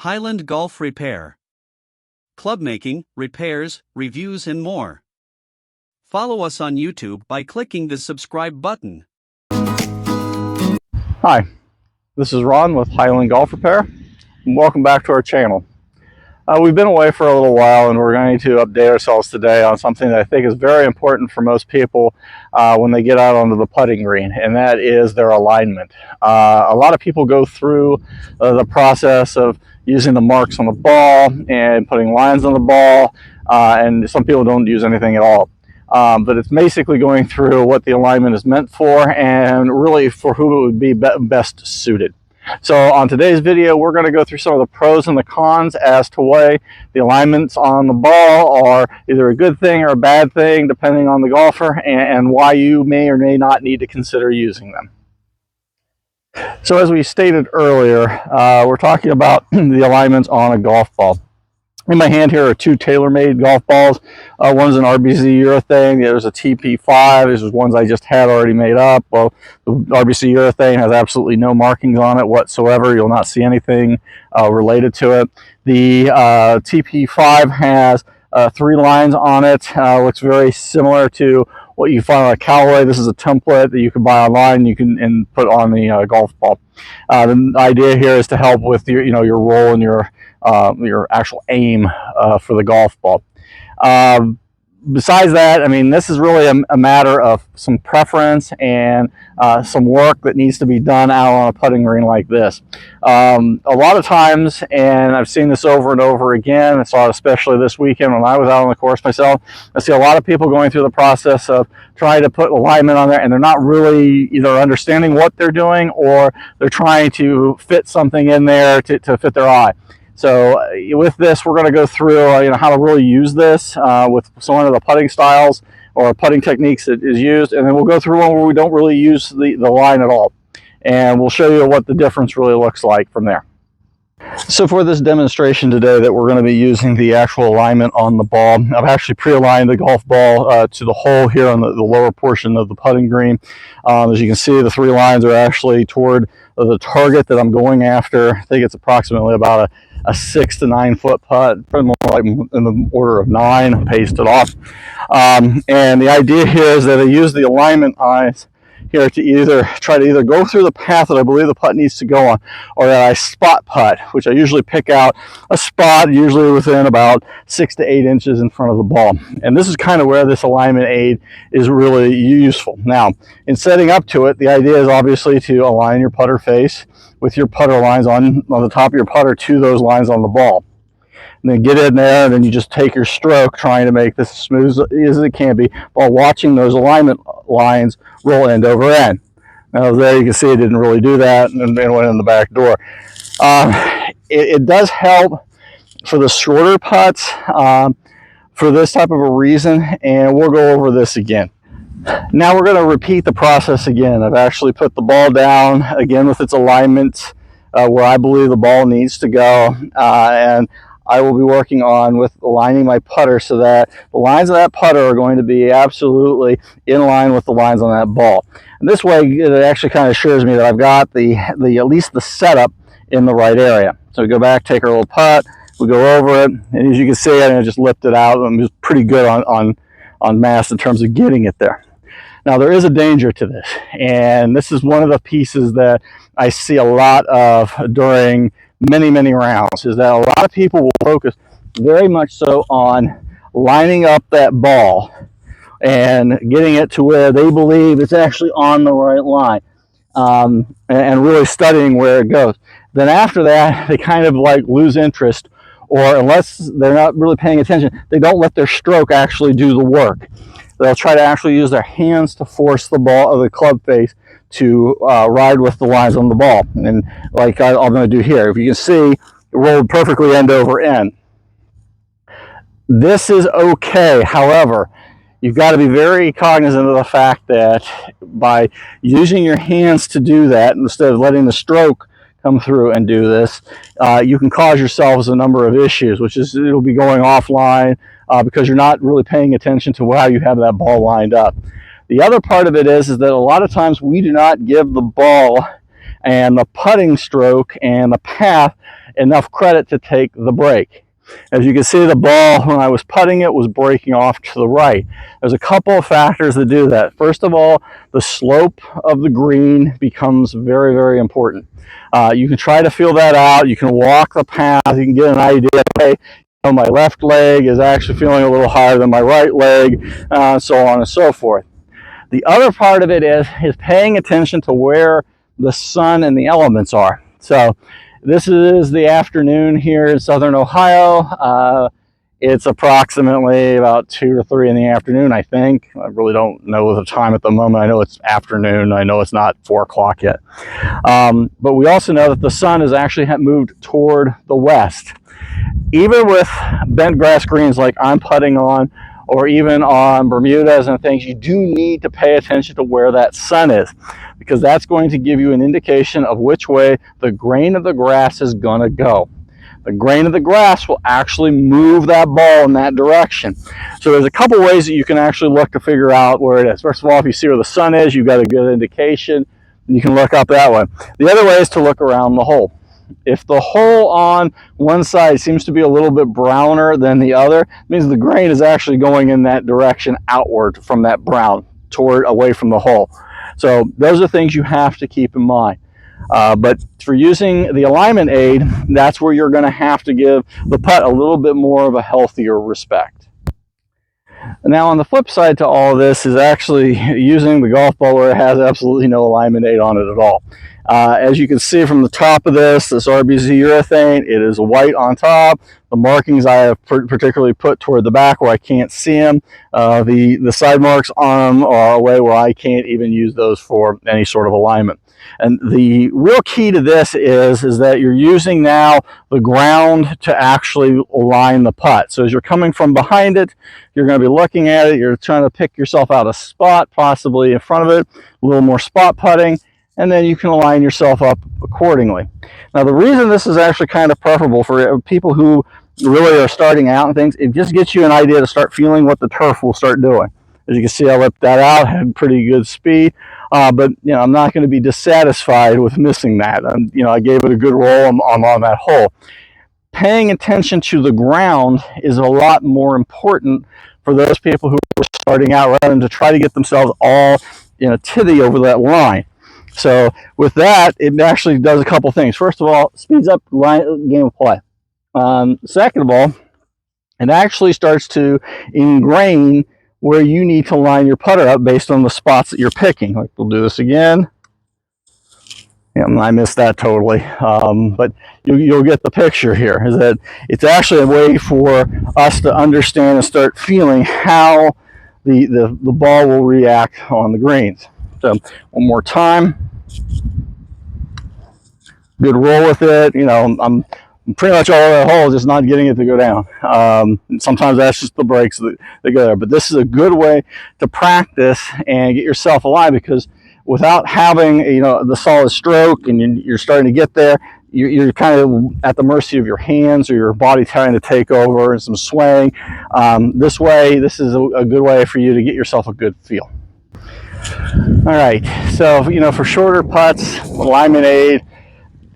Highland Golf Repair. Club making, repairs, reviews and more. Follow us on YouTube by clicking the subscribe button. Hi, this is Ron with Highland Golf Repair, and welcome back to our channel. We've been away for a little while, and we're going to update ourselves today on something that I think is very important for most people when they get out onto the putting green, and that is their alignment. A lot of people go through the process of using the marks on the ball and putting lines on the ball, and some people don't use anything at all. But it's basically going through what the alignment is meant for and really for who it would be best suited. So on today's video, we're going to go through some of the pros and the cons as to why the alignments on the ball are either a good thing or a bad thing, depending on the golfer, and why you may or may not need to consider using them. So as we stated earlier, we're talking about the alignments on a golf ball. In my hand here are two tailor-made golf balls. One's an RBC urethane, the other's a TP5. These are ones I just had already made up. Well, the RBC urethane has absolutely no markings on it whatsoever. You'll not see anything related to it. The TP5 has 3 lines on it. Looks very similar to what you find on a Callaway. This is a template that you can buy online. You can put on the golf ball. The idea here is to help with your roll and your actual aim for the golf ball. Besides that, I mean, this is really a matter of some preference and some work that needs to be done out on a putting green like this. A lot of times, and I've seen this over and over again, I saw it especially this weekend when I was out on the course myself, I see a lot of people going through the process of trying to put alignment on there, and they're not really either understanding what they're doing or they're trying to fit something in there to fit their eye. So with this, we're going to go through how to really use this with some of the putting styles or putting techniques that is used, and then we'll go through one where we don't really use the line at all, and we'll show you what the difference really looks like from there. So for this demonstration today that we're going to be using the actual alignment on the ball, I've actually pre-aligned the golf ball to the hole here on the lower portion of the putting green. As you can see, the 3 lines are actually toward the target that I'm going after. I think it's approximately about a 6 to 9 foot putt, probably more like in the order of 9, paced it off. And the idea here is that I use the alignment eyes here to try to go through the path that I believe the putt needs to go on, or that I spot putt, which I usually pick out a spot usually within about 6 to 8 inches in front of the ball. And this is kind of where this alignment aid is really useful. Now, in setting up to it, the idea is obviously to align your putter face with your putter lines on the top of your putter to those lines on the ball. And then get in there, and then you just take your stroke, trying to make this as smooth as it can be while watching those alignment lines roll end over end. Now there you can see it didn't really do that, and it went in the back door. It does help for the shorter putts for this type of a reason, and we'll go over this again. Now we're going to repeat the process again. I've actually put the ball down again with its alignment where I believe the ball needs to go, and I will be working on with aligning my putter so that the lines of that putter are going to be absolutely in line with the lines on that ball. And this way, it actually kind of assures me that I've got the at least the setup in the right area. So we go back, take our little putt, we go over it, and as you can see, I just lift it out. I'm just pretty good on mass in terms of getting it there. Now there is a danger to this, and this is one of the pieces that I see a lot of during many rounds, is that a lot of people will focus very much so on lining up that ball and getting it to where they believe it's actually on the right line, and really studying where it goes. Then after that, they kind of like lose interest, or unless they're not really paying attention, they don't let their stroke actually do the work. They'll try to actually use their hands to force the ball or the club face to ride with the lines on the ball. And like I'm going to do here, if you can see, it rolled perfectly end over end. This is okay. However, you've got to be very cognizant of the fact that by using your hands to do that, instead of letting the stroke come through and do this, you can cause yourselves a number of issues, which is it'll be going offline because you're not really paying attention to how you have that ball lined up. The other part of it is that a lot of times we do not give the ball and the putting stroke and the path enough credit to take the break. As you can see, the ball, when I was putting it, was breaking off to the right. There's a couple of factors that do that. First of all, the slope of the green becomes very, very important. You can try to feel that out. You can walk the path. You can get an idea, okay, my left leg is actually feeling a little higher than my right leg, so on and so forth. The other part of it is paying attention to where the sun and the elements are. So this is the afternoon here in southern Ohio. It's approximately about 2 or 3 in the afternoon, I think. I really don't know the time at the moment. I know it's afternoon. I know it's not 4 o'clock yet. But we also know that the sun has actually moved toward the west. Even with bent grass greens like I'm putting on, or even on Bermudas and things, you do need to pay attention to where that sun is, because that's going to give you an indication of which way the grain of the grass is going to go. The grain of the grass will actually move that ball in that direction. So there's a couple ways that you can actually look to figure out where it is. First of all, if you see where the sun is, you've got a good indication. You can look up that way. The other way is to look around the hole. If the hole on one side seems to be a little bit browner than the other, it means the grain is actually going in that direction outward from that brown, toward away from the hole. So those are things you have to keep in mind. But for using the alignment aid, that's where you're going to have to give the putt a little bit more of a healthier respect. Now, on the flip side to all of this is actually using the golf ball where it has absolutely no alignment aid on it at all. As you can see from the top of this RBZ urethane, it is white on top. The markings I have particularly put toward the back where I can't see them. The side marks on them are a way where I can't even use those for any sort of alignment. And the real key to this is that you're using now the ground to actually align the putt. So as you're coming from behind it, you're going to be looking at it. You're trying to pick yourself out a spot, possibly in front of it, a little more spot putting, and then you can align yourself up accordingly. Now, the reason this is actually kind of preferable for people who really are starting out and things, it just gets you an idea to start feeling what the turf will start doing. As you can see, I let that out, had pretty good speed, but I'm not going to be dissatisfied with missing that. I gave it a good roll on that hole. Paying attention to the ground is a lot more important for those people who are starting out, rather than to try to get themselves all titty over that line. So with that, it actually does a couple things. First of all, speeds up the game of play. Second of all, it actually starts to ingrain where you need to line your putter up based on the spots that you're picking. Like, we'll do this again. Yeah, I missed that totally, but you'll get the picture here. Is that it's actually a way for us to understand and start feeling how the ball will react on the greens. So one more time. Good roll with it. I'm pretty much all over the hole, just not getting it to go down. Sometimes that's just the breaks that go there. But this is a good way to practice and get yourself aligned, because without having the solid stroke and you're starting to get there, you're kind of at the mercy of your hands or your body trying to take over and some swaying. This is a good way for you to get yourself a good feel. All right, so for shorter putts, alignment aid,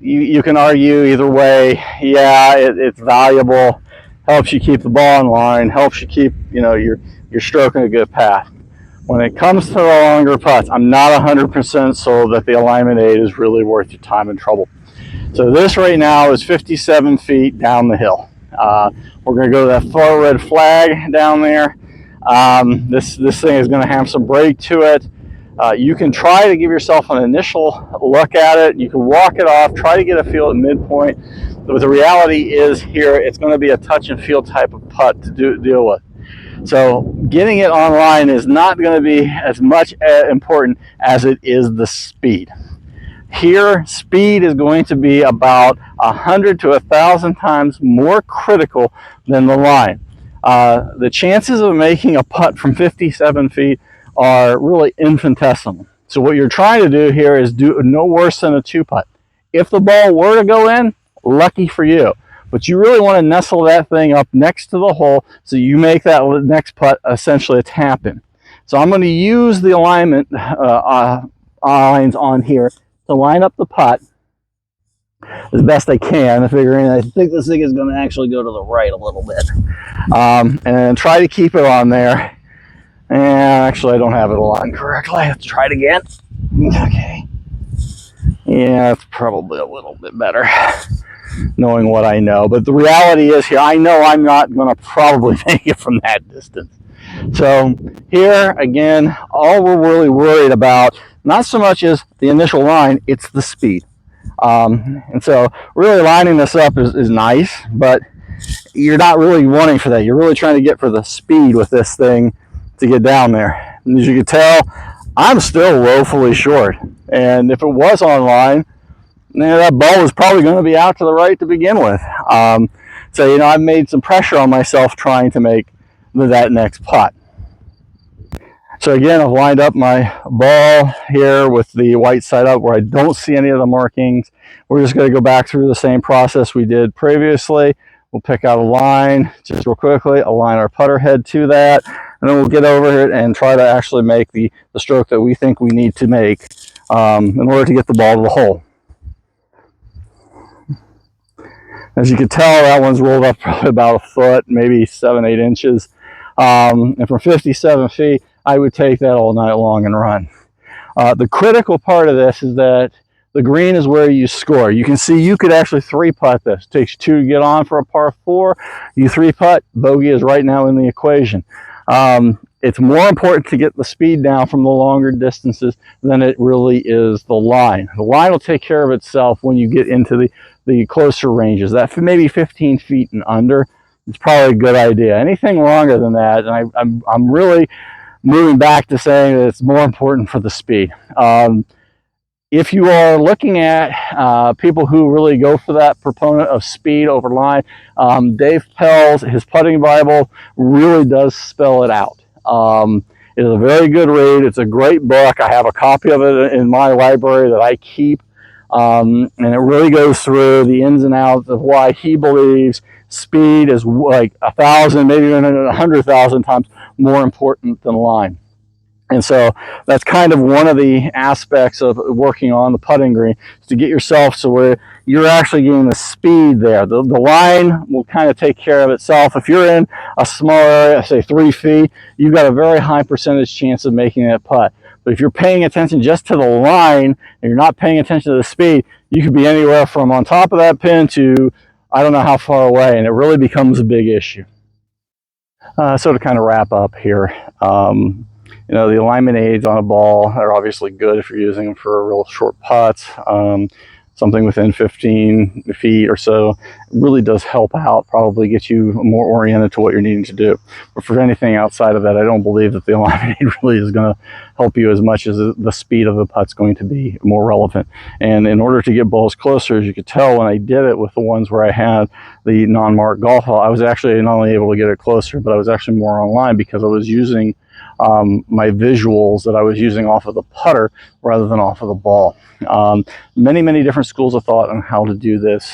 you can argue either way. Yeah, it's valuable, helps you keep the ball in line, helps you keep your stroke in a good path. When it comes to the longer putts, I'm not 100% sold that the alignment aid is really worth your time and trouble. So this right now is 57 feet down the hill. We're going to go to that far red flag down there. This thing is going to have some break to it. You can try to give yourself an initial look at it. You can walk it off, try to get a feel at midpoint. But the reality is here, it's going to be a touch and feel type of putt to deal with. So getting it online is not going to be as much important as it is the speed. Here, speed is going to be about 100 to 1,000 times more critical than the line. The chances of making a putt from 57 feet are really infinitesimal. So what you're trying to do here is do no worse than a 2-putt. If the ball were to go in, lucky for you. But you really want to nestle that thing up next to the hole so you make that next putt essentially a tap-in. So I'm going to use the alignment lines on here to line up the putt. as best I can, figuring I think this thing is going to actually go to the right a little bit. And try to keep it on there. And actually, I don't have it aligned correctly. I have to try it again. Okay. Yeah, it's probably a little bit better, knowing what I know. But the reality is here, I know I'm not going to probably make it from that distance. So here, again, all we're really worried about, not so much as the initial line, it's the speed. And so really lining this up is nice, but you're not really wanting for that. You're really trying to get for the speed with this thing to get down there. And as you can tell, I'm still woefully short. And if it was online, that ball was probably going to be out to the right to begin with. So, I've made some pressure on myself trying to make that next putt. So again, I've lined up my ball here with the white side up where I don't see any of the markings. We're just going to go back through the same process we did previously. We'll pick out a line just real quickly, align our putter head to that, and then we'll get over it and try to actually make the stroke that we think we need to make in order to get the ball to the hole. As you can tell, that one's rolled up probably about a foot, maybe 7-8 inches. And from 57 feet, I would take that all night long and run. The critical part of this is that the green is where you score. You can see you could actually 3-putt this. It takes 2 to get on for a par 4. You 3-putt, bogey is right now in the equation. It's more important to get the speed down from the longer distances than it really is the line. The line will take care of itself when you get into the closer ranges. That maybe 15 feet and under is probably a good idea. Anything longer than that, and I'm really moving back to saying that it's more important for the speed. If you are looking at people who really go for that proponent of speed over line, Dave Pell's, his putting Bible really does spell it out. It is a very good read. It's a great book. I have a copy of it in my library that I keep. And it really goes through the ins and outs of why he believes speed is like 1,000, maybe even 100,000 times more important than line. And so that's kind of one of the aspects of working on the putting green, is to get yourself so where you're actually getting the speed there. The line will kind of take care of itself. If you're in a small area, say 3 feet, you've got a very high percentage chance of making that putt. But if you're paying attention just to the line and you're not paying attention to the speed, you could be anywhere from on top of that pin to I don't know how far away, and it really becomes a big issue. So to kind of wrap up here, the alignment aids on a ball are obviously good if you're using them for real short putts. Something within 15 feet or so really does help out, probably get you more oriented to what you're needing to do. But for anything outside of that, I don't believe that the alignment aid really is going to help you as much as the speed of the putt's going to be more relevant. And in order to get balls closer, as you could tell when I did it with the ones where I had the non-marked golf ball, I was actually not only able to get it closer, but I was actually more online because I was using my visuals that I was using off of the putter rather than off of the ball. Many different schools of thought on how to do this.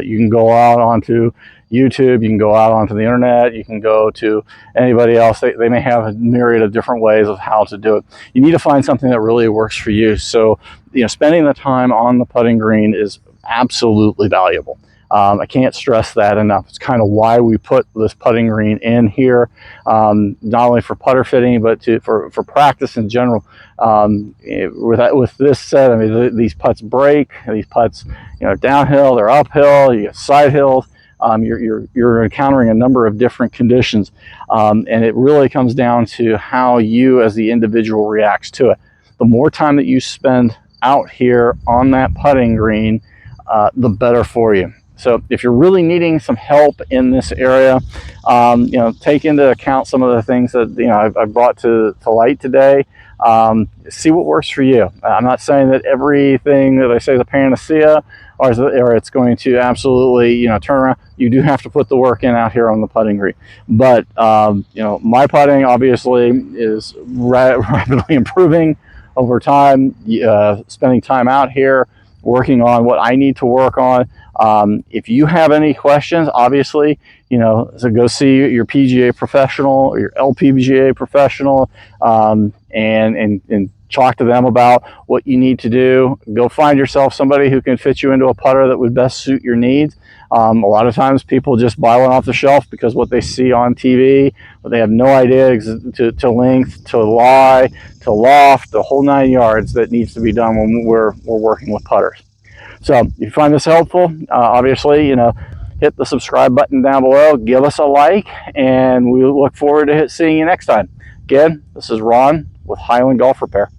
You can go out onto YouTube, you can go out onto the internet, you can go to anybody else. They may have a myriad of different ways of how to do it. You need to find something that really works for you. So, spending the time on the putting green is absolutely valuable. I can't stress that enough. It's kind of why we put this putting green in here, not only for putter fitting, but for practice in general. With this set, I mean, these putts break. These putts, downhill, they're uphill. You get side hills. You're encountering a number of different conditions, and it really comes down to how you, as the individual, reacts to it. The more time that you spend out here on that putting green, the better for you. So if you're really needing some help in this area, take into account some of the things that I've brought to light today. See what works for you. I'm not saying that everything that I say is a panacea, or it's going to absolutely turn around. You do have to put the work in out here on the putting green. But my putting obviously is rapidly improving over time. Spending time out here, working on what I need to work on. If you have any questions, obviously, so go see your PGA professional or your LPGA professional, and talk to them about what you need to do. Go find yourself somebody who can fit you into a putter that would best suit your needs. A lot of times people just buy one off the shelf because what they see on TV, but they have no idea to length, to lie, to loft, the whole 9 yards that needs to be done when we're working with putters. So if you find this helpful, obviously, hit the subscribe button down below, give us a like, and we look forward to seeing you next time. Again, this is Ron with Highland Golf Repair.